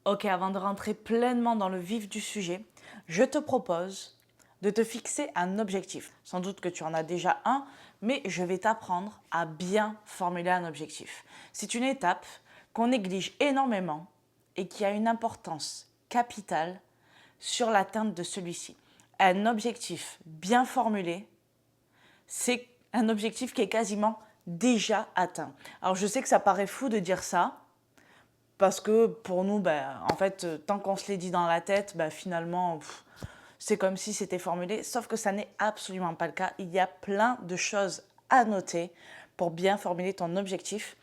Ok, avant de rentrer pleinement dans le vif du sujet, je te propose de te fixer un objectif. Sans doute que tu en as déjà un, mais je vais t'apprendre à bien formuler un objectif. C'est une étape qu'on néglige énormément et qui a une importance capitale sur l'atteinte de celui-ci. Un objectif bien formulé, c'est un objectif qui est quasiment déjà atteint. Alors je sais que ça paraît fou de dire ça, parce que pour nous, en fait, tant qu'on se l'est dit dans la tête, finalement, c'est comme si c'était formulé. Sauf que ça n'est absolument pas le cas. Il y a plein de choses à noter pour bien formuler ton objectif.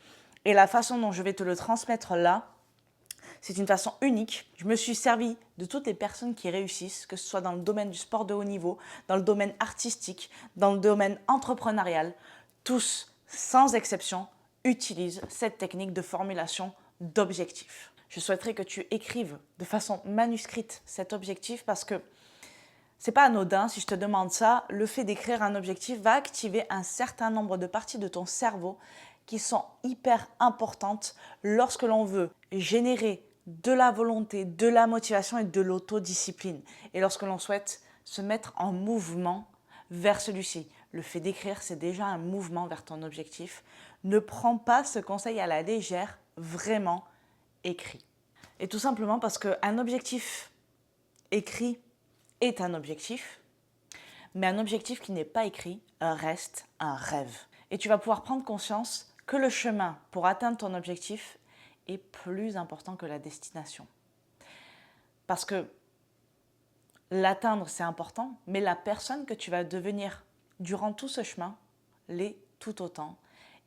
Et la façon dont je vais te le transmettre là, c'est une façon unique. Je me suis servi de toutes les personnes qui réussissent, que ce soit dans le domaine du sport de haut niveau, dans le domaine artistique, dans le domaine entrepreneurial. Tous, sans exception, utilisent cette technique de formulation d'objectifs. Je souhaiterais que tu écrives de façon manuscrite cet objectif parce que c'est pas anodin si je te demande ça. Le fait d'écrire un objectif va activer un certain nombre de parties de ton cerveau qui sont hyper importantes lorsque l'on veut générer de la volonté, de la motivation et de l'autodiscipline. Et lorsque l'on souhaite se mettre en mouvement vers celui-ci. Le fait d'écrire, c'est déjà un mouvement vers ton objectif. Ne prends pas ce conseil à la légère, vraiment écris. Et tout simplement parce qu'un objectif écrit est un objectif, mais un objectif qui n'est pas écrit reste un rêve. Et tu vas pouvoir prendre conscience que le chemin pour atteindre ton objectif est plus important que la destination. Parce que l'atteindre, c'est important, mais la personne que tu vas devenir durant tout ce chemin l'est tout autant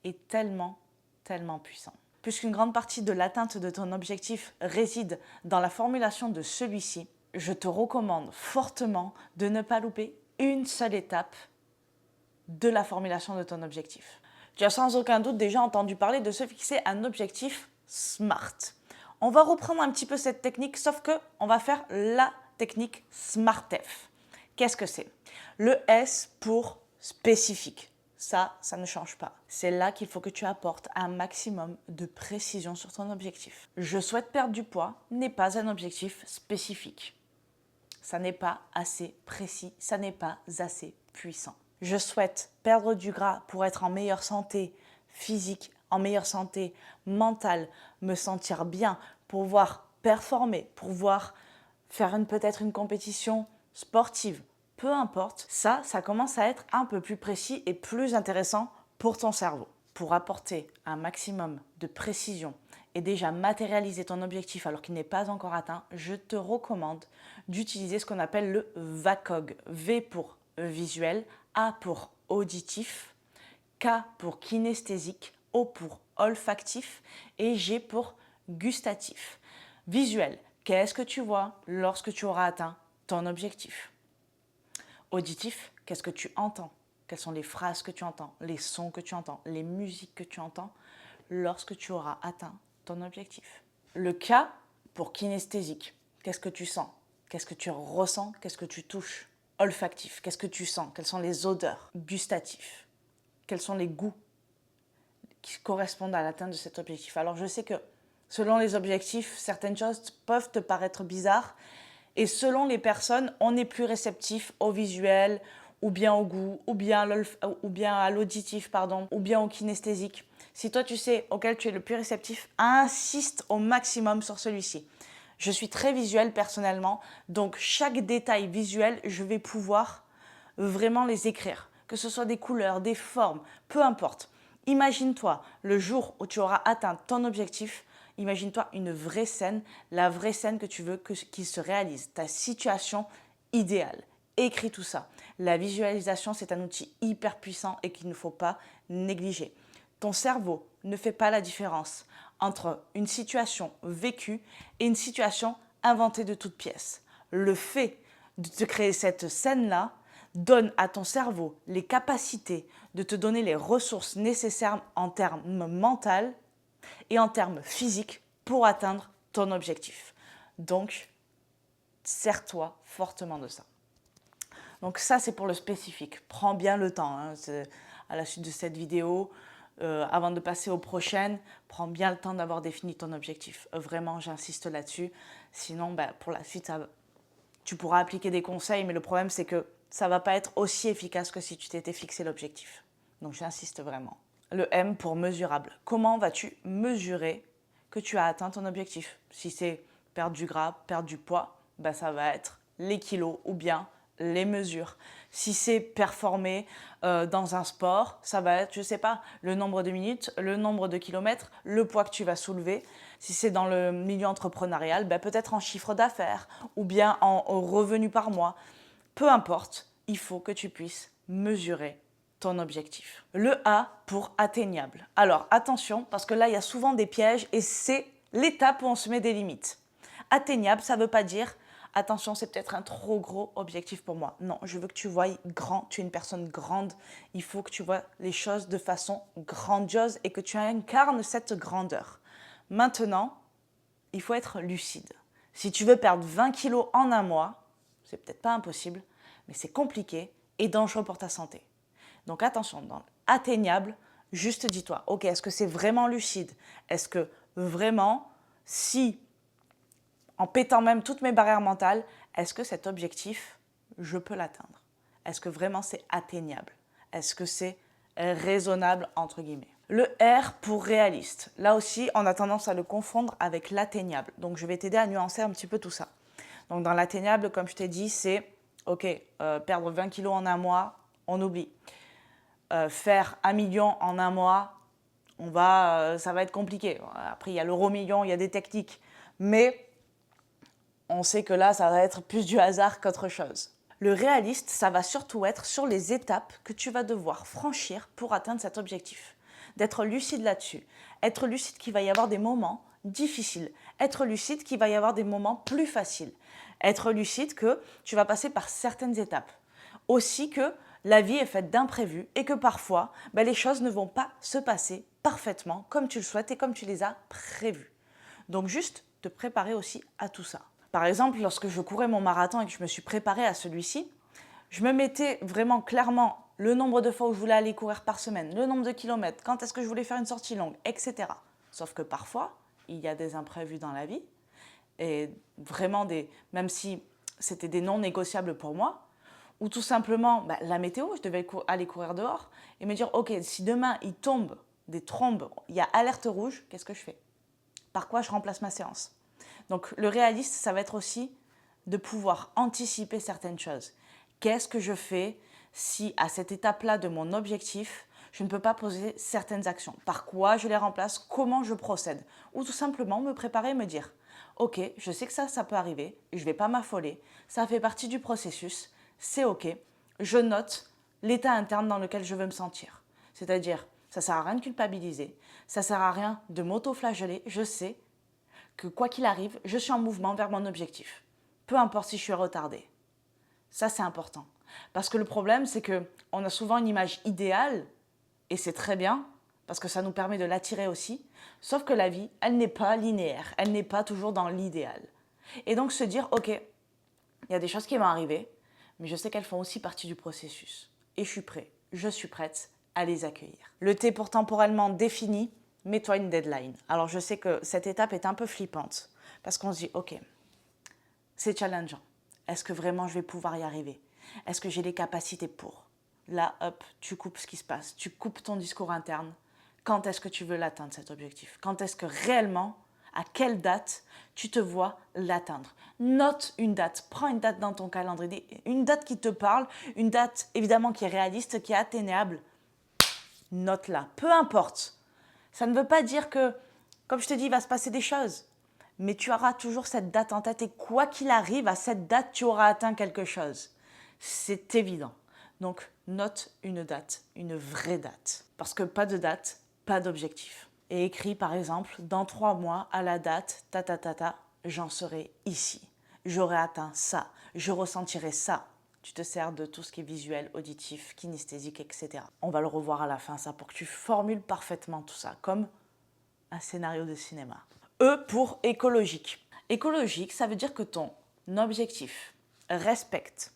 et tellement, tellement puissant. Puisqu'une grande partie de l'atteinte de ton objectif réside dans la formulation de celui-ci, je te recommande fortement de ne pas louper une seule étape de la formulation de ton objectif. Tu as sans aucun doute déjà entendu parler de se fixer un objectif SMART. On va reprendre un petit peu cette technique, sauf qu'on va faire la technique SMARTF. Qu'est-ce que c'est? Le S pour spécifique. Ça ne change pas. C'est là qu'il faut que tu apportes un maximum de précision sur ton objectif. Je souhaite perdre du poids n'est pas un objectif spécifique. Ça n'est pas assez précis, ça n'est pas assez puissant. Je souhaite perdre du gras pour être en meilleure santé physique, en meilleure santé mentale, me sentir bien, pouvoir performer, pouvoir faire peut-être une compétition sportive, peu importe. Ça commence à être un peu plus précis et plus intéressant pour ton cerveau. Pour apporter un maximum de précision et déjà matérialiser ton objectif alors qu'il n'est pas encore atteint, je te recommande d'utiliser ce qu'on appelle le VACOG. V pour visuel, A pour auditif, K pour kinesthésique, O pour olfactif et G pour gustatif. Visuel, qu'est-ce que tu vois lorsque tu auras atteint ton objectif? Auditif, qu'est-ce que tu entends? Quelles sont les phrases que tu entends, les sons que tu entends, les musiques que tu entends lorsque tu auras atteint ton objectif? Le K pour kinesthésique, qu'est-ce que tu sens? Qu'est-ce que tu ressens? Qu'est-ce que tu touches? Olfactif, qu'est-ce que tu sens? Quelles sont les odeurs? Gustatif, quels sont les goûts qui correspondent à l'atteinte de cet objectif? Alors je sais que selon les objectifs, certaines choses peuvent te paraître bizarres et selon les personnes, on est plus réceptif au visuel ou bien au goût ou bien à l'auditif, ou bien au kinesthésique. Si toi tu sais auquel tu es le plus réceptif, insiste au maximum sur celui-ci. Je suis très visuelle personnellement, donc chaque détail visuel, je vais pouvoir vraiment les écrire. Que ce soit des couleurs, des formes, peu importe. Imagine-toi le jour où tu auras atteint ton objectif, imagine-toi une vraie scène, la vraie scène que tu veux qu'il se réalise, ta situation idéale. Écris tout ça. La visualisation, c'est un outil hyper puissant et qu'il ne faut pas négliger. Ton cerveau ne fait pas la différence entre une situation vécue et une situation inventée de toutes pièces. Le fait de te créer cette scène-là donne à ton cerveau les capacités de te donner les ressources nécessaires en termes mentaux et en termes physiques pour atteindre ton objectif. Donc, sers-toi fortement de ça. Donc ça, c'est pour le spécifique. Prends bien le temps. À la suite de cette vidéo, avant de passer aux prochaines, prends bien le temps d'avoir défini ton objectif. Vraiment, j'insiste là-dessus. Sinon, pour la suite, tu pourras appliquer des conseils, mais le problème, c'est que ça ne va pas être aussi efficace que si tu t'étais fixé l'objectif. Donc, j'insiste vraiment. Le M pour mesurable. Comment vas-tu mesurer que tu as atteint ton objectif? Si c'est perdre du gras, perdre du poids, ça va être les kilos ou bien les mesures. Si c'est performer dans un sport, ça va être, je ne sais pas, le nombre de minutes, le nombre de kilomètres, le poids que tu vas soulever. Si c'est dans le milieu entrepreneurial, peut-être en chiffre d'affaires ou bien en revenu par mois. Peu importe, il faut que tu puisses mesurer ton objectif. Le A pour atteignable. Alors attention, parce que là, il y a souvent des pièges et c'est l'étape où on se met des limites. Atteignable, ça ne veut pas dire attention, c'est peut-être un trop gros objectif pour moi. Non, je veux que tu voies grand, tu es une personne grande. Il faut que tu vois les choses de façon grandiose et que tu incarnes cette grandeur. Maintenant, il faut être lucide. Si tu veux perdre 20 kilos en un mois, c'est peut-être pas impossible, mais c'est compliqué et dangereux pour ta santé. Donc attention, dans atteignable, juste dis-toi, ok, est-ce que c'est vraiment lucide? Est-ce que vraiment, si en pétant même toutes mes barrières mentales, est-ce que cet objectif, je peux l'atteindre? Est-ce que vraiment c'est atteignable? Est-ce que c'est raisonnable, entre guillemets? Le R pour réaliste. Là aussi, on a tendance à le confondre avec l'atteignable. Donc, je vais t'aider à nuancer un petit peu tout ça. Donc, dans l'atteignable, comme je t'ai dit, c'est, ok, perdre 20 kilos en un mois, on oublie. Faire 1 million en un mois, ça va être compliqué. Après, il y a l'euro-million, il y a des techniques. Mais on sait que là, ça va être plus du hasard qu'autre chose. Le réaliste, ça va surtout être sur les étapes que tu vas devoir franchir pour atteindre cet objectif. D'être lucide là-dessus. Être lucide qu'il va y avoir des moments difficiles. Être lucide qu'il va y avoir des moments plus faciles. Être lucide que tu vas passer par certaines étapes. Aussi que la vie est faite d'imprévus et que parfois, les choses ne vont pas se passer parfaitement comme tu le souhaites et comme tu les as prévues. Donc juste te préparer aussi à tout ça. Par exemple, lorsque je courais mon marathon et que je me suis préparée à celui-ci, je me mettais vraiment clairement le nombre de fois où je voulais aller courir par semaine, le nombre de kilomètres, quand est-ce que je voulais faire une sortie longue, etc. Sauf que parfois, il y a des imprévus dans la vie et vraiment même si c'était des non négociables pour moi, ou tout simplement la météo, je devais aller courir dehors et me dire, ok, si demain il tombe des trombes, il y a alerte rouge, qu'est-ce que je fais? Par quoi je remplace ma séance? Donc le réaliste, ça va être aussi de pouvoir anticiper certaines choses. Qu'est-ce que je fais si à cette étape-là de mon objectif, je ne peux pas poser certaines actions? Par quoi je les remplace? Comment je procède? Ou tout simplement me préparer et me dire, ok, je sais que ça peut arriver, je ne vais pas m'affoler, ça fait partie du processus, c'est ok, je note l'état interne dans lequel je veux me sentir. C'est-à-dire, ça ne sert à rien de culpabiliser, ça ne sert à rien de m'auto-flageller, je sais que quoi qu'il arrive, je suis en mouvement vers mon objectif. Peu importe si je suis retardée. Ça, c'est important. Parce que le problème, c'est qu'on a souvent une image idéale, et c'est très bien, parce que ça nous permet de l'attirer aussi, sauf que la vie, elle n'est pas linéaire, elle n'est pas toujours dans l'idéal. Et donc se dire, ok, il y a des choses qui vont arriver, mais je sais qu'elles font aussi partie du processus. Et je suis prêt, je suis prête à les accueillir. Le T pour temporellement défini, mets-toi une deadline. Alors je sais que cette étape est un peu flippante, parce qu'on se dit, ok, c'est challengeant. Est-ce que vraiment je vais pouvoir y arriver? Est-ce que j'ai les capacités pour? Là, hop, tu coupes ce qui se passe, tu coupes ton discours interne. Quand est-ce que tu veux l'atteindre, cet objectif? Quand est-ce que réellement, à quelle date tu te vois l'atteindre? Note une date, prends une date dans ton calendrier, une date qui te parle, une date évidemment qui est réaliste, qui est atteignable. Note-la, peu importe. Ça ne veut pas dire que, comme je te dis, il va se passer des choses. Mais tu auras toujours cette date en tête et quoi qu'il arrive, à cette date, tu auras atteint quelque chose. C'est évident. Donc, note une date, une vraie date. Parce que pas de date, pas d'objectif. Et écris par exemple, dans 3 mois, à la date, j'en serai ici. J'aurai atteint ça, je ressentirai ça. Tu te sers de tout ce qui est visuel, auditif, kinesthésique, etc. On va le revoir à la fin, ça, pour que tu formules parfaitement tout ça, comme un scénario de cinéma. E pour écologique. Écologique, ça veut dire que ton objectif respecte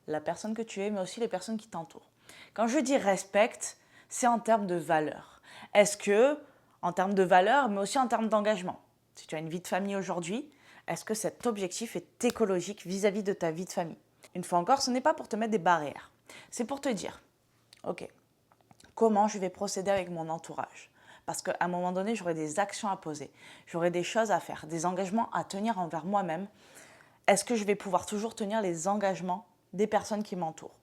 la personne que tu es, mais aussi les personnes qui t'entourent. Quand je dis respecte, c'est en termes de valeur. Est-ce que, en termes de valeur, mais aussi en termes d'engagement, si tu as une vie de famille aujourd'hui, est-ce que cet objectif est écologique vis-à-vis de ta vie de famille? Une fois encore, ce n'est pas pour te mettre des barrières. C'est pour te dire, ok, comment je vais procéder avec mon entourage? Parce qu'à un moment donné, j'aurai des actions à poser, j'aurai des choses à faire, des engagements à tenir envers moi-même. Est-ce que je vais pouvoir toujours tenir les engagements des personnes qui m'entourent?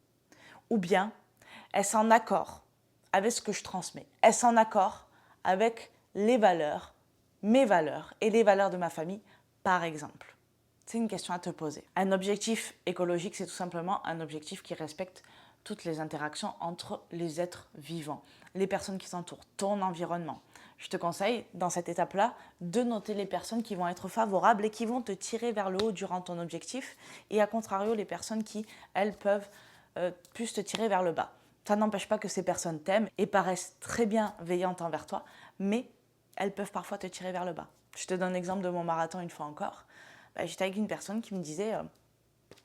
Ou bien, est-ce en accord avec ce que je transmets? Est-ce en accord avec les valeurs, mes valeurs et les valeurs de ma famille, par exemple? C'est une question à te poser. Un objectif écologique, c'est tout simplement un objectif qui respecte toutes les interactions entre les êtres vivants, les personnes qui t'entourent, ton environnement. Je te conseille, dans cette étape-là, de noter les personnes qui vont être favorables et qui vont te tirer vers le haut durant ton objectif, et à contrario, les personnes qui, elles, peuvent plus te tirer vers le bas. Ça n'empêche pas que ces personnes t'aiment et paraissent très bienveillantes envers toi, mais elles peuvent parfois te tirer vers le bas. Je te donne l'exemple de mon marathon une fois encore. J'étais avec une personne qui me disait,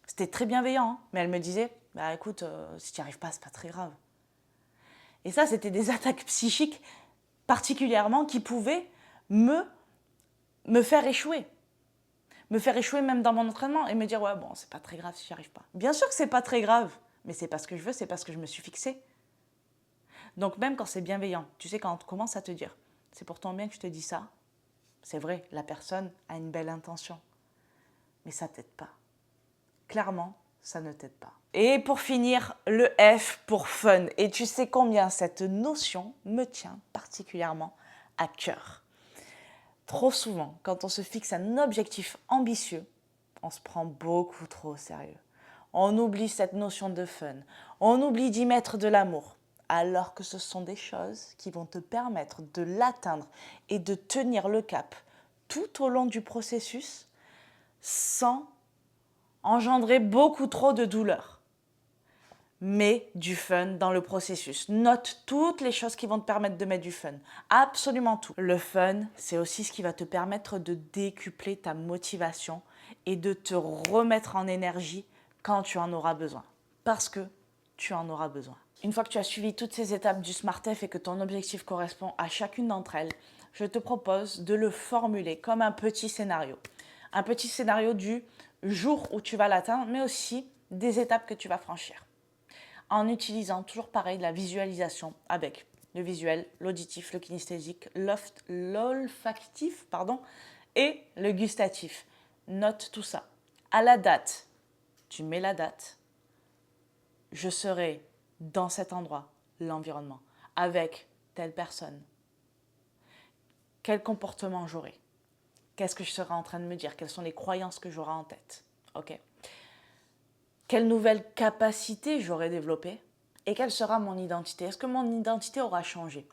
c'était très bienveillant, hein, mais elle me disait, écoute, si tu n'y arrives pas, c'est pas très grave. Et ça, c'était des attaques psychiques particulièrement qui pouvaient me faire échouer. Me faire échouer même dans mon entraînement et me dire, ouais, bon, c'est pas très grave si j'y arrive pas. Bien sûr que c'est pas très grave, mais c'est pas ce que je veux, c'est pas ce que je me suis fixé. Donc même quand c'est bienveillant, tu sais, quand on commence à te dire, c'est pour ton bien que je te dis ça, c'est vrai, la personne a une belle intention, mais ça t'aide pas. Clairement, ça ne t'aide pas. Et pour finir, le F pour fun. Et tu sais combien cette notion me tient particulièrement à cœur. Trop souvent, quand on se fixe un objectif ambitieux, on se prend beaucoup trop au sérieux. On oublie cette notion de fun. On oublie d'y mettre de l'amour. Alors que ce sont des choses qui vont te permettre de l'atteindre et de tenir le cap tout au long du processus sans engendrer beaucoup trop de douleur. Mets du fun dans le processus. Note toutes les choses qui vont te permettre de mettre du fun. Absolument tout. Le fun, c'est aussi ce qui va te permettre de décupler ta motivation et de te remettre en énergie quand tu en auras besoin. Parce que tu en auras besoin. Une fois que tu as suivi toutes ces étapes du SMART-F et que ton objectif correspond à chacune d'entre elles, je te propose de le formuler comme un petit scénario. Un petit scénario du jour où tu vas l'atteindre, mais aussi des étapes que tu vas franchir. En utilisant toujours pareil la visualisation avec le visuel, l'auditif, le kinesthésique, l'olfactif, et le gustatif. Note tout ça. À la date, tu mets la date. Je serai dans cet endroit, l'environnement, avec telle personne. Quel comportement j'aurai? Qu'est-ce que je serai en train de me dire? Quelles sont les croyances que j'aurai en tête? Ok. Quelle nouvelle capacité j'aurai développée? Et quelle sera mon identité? Est-ce que mon identité aura changé?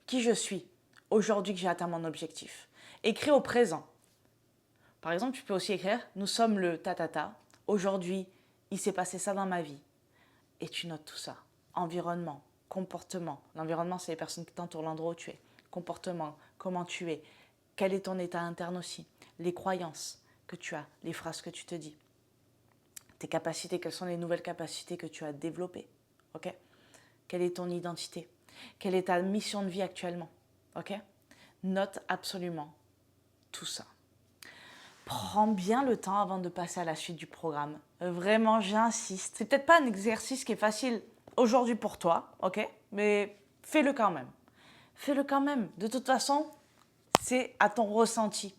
Qui je suis aujourd'hui que j'ai atteint mon objectif? Écris au présent. Par exemple, tu peux aussi écrire « Nous sommes le ta-ta-ta. Aujourd'hui, il s'est passé ça dans ma vie. » Et tu notes tout ça. Environnement, comportement. L'environnement, c'est les personnes qui t'entourent, l'endroit où tu es. Comportement, comment tu es. Quel est ton état interne aussi? Les croyances que tu as, les phrases que tu te dis. Tes capacités, quelles sont les nouvelles capacités que tu as développées? Ok? Quelle est ton identité? Quelle est ta mission de vie actuellement? Ok? Note absolument tout ça. Prends bien le temps avant de passer à la suite du programme. Vraiment, j'insiste. C'est peut-être pas un exercice qui est facile aujourd'hui pour toi, ok? Mais fais-le quand même. Fais-le quand même. De toute façon, c'est à ton ressenti.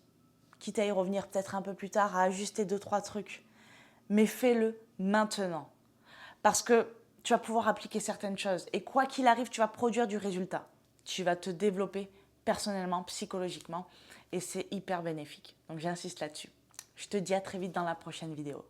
Quitte à y revenir peut-être un peu plus tard, à ajuster 2-3 trucs. Mais fais-le maintenant. Parce que tu vas pouvoir appliquer certaines choses. Et quoi qu'il arrive, tu vas produire du résultat. Tu vas te développer personnellement, psychologiquement. Et c'est hyper bénéfique. Donc j'insiste là-dessus. Je te dis à très vite dans la prochaine vidéo.